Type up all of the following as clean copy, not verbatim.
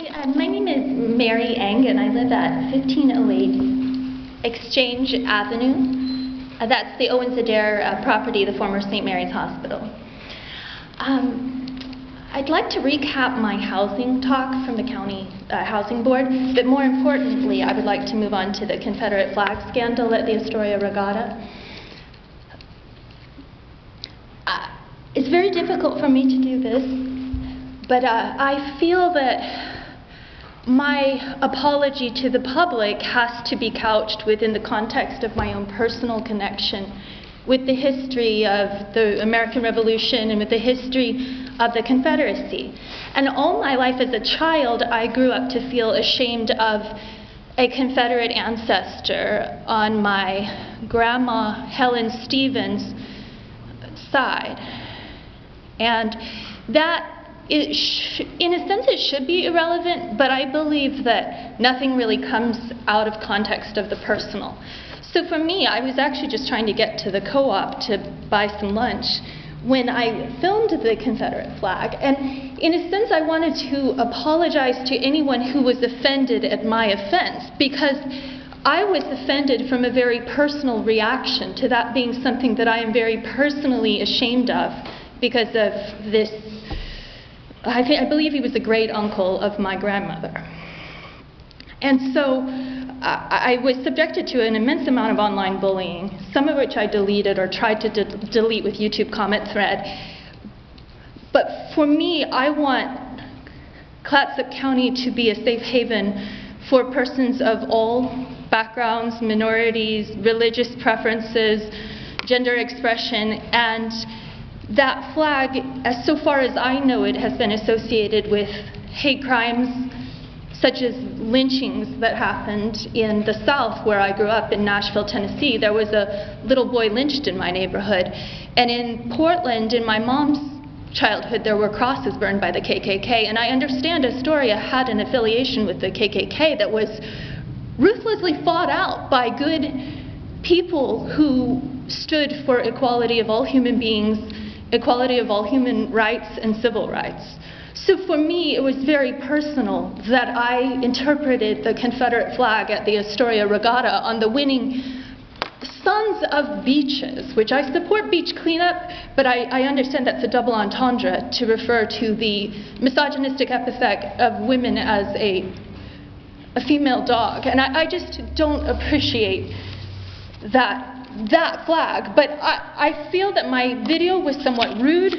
Hi, my name is Mary Eng, and I live at 1508 Exchange Avenue. That's the Owens Adair property, the former St. Mary's Hospital. I'd like to recap my housing talk from the County Housing Board, but more importantly, I would like to move on to the Confederate flag scandal at the Astoria Regatta. It's very difficult for me to do this, but I feel that my apology to the public has to be couched within the context of my own personal connection with the history of the American Revolution and with the history of the Confederacy. And all my life as a child, I grew up to feel ashamed of a Confederate ancestor on my grandma Helen Stevens' side. And that, in a sense, it should be irrelevant, but I believe that nothing really comes out of context of the personal. So for me, I was actually just trying to get to the co-op to buy some lunch when I filmed the Confederate flag. And in a sense, I wanted to apologize to anyone who was offended at my offense, because I was offended from a very personal reaction to that being something that I am very personally ashamed of because of this. I believe he was a great uncle of my grandmother. And so I was subjected to an immense amount of online bullying, some of which I deleted or tried to delete with YouTube comment thread. But for me, I want Clatsop County to be a safe haven for persons of all backgrounds, minorities, religious preferences, gender expression, and that flag, as so far as I know it, has been associated with hate crimes, such as lynchings that happened in the South, where I grew up in Nashville, Tennessee. There was a little boy lynched in my neighborhood. And in Portland, in my mom's childhood, there were crosses burned by the KKK. And I understand Astoria had an affiliation with the KKK that was ruthlessly fought out by good people who stood for equality of all human beings, equality of all human rights and civil rights. So for me, it was very personal that I interpreted the Confederate flag at the Astoria Regatta on the winning Sons of Beaches, which I support beach cleanup, but I understand that's a double entendre to refer to the misogynistic epithet of women as a female dog. And I just don't appreciate that flag. But I feel that my video was somewhat rude.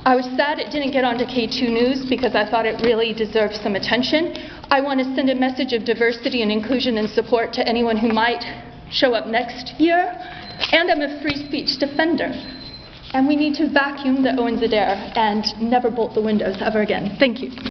I was sad it didn't get onto K2 News because I thought it really deserved some attention. I want to send a message of diversity and inclusion and support to anyone who might show up next year. And I'm a free speech defender. And we need to vacuum the Owens Adair and never bolt the windows ever again. Thank you.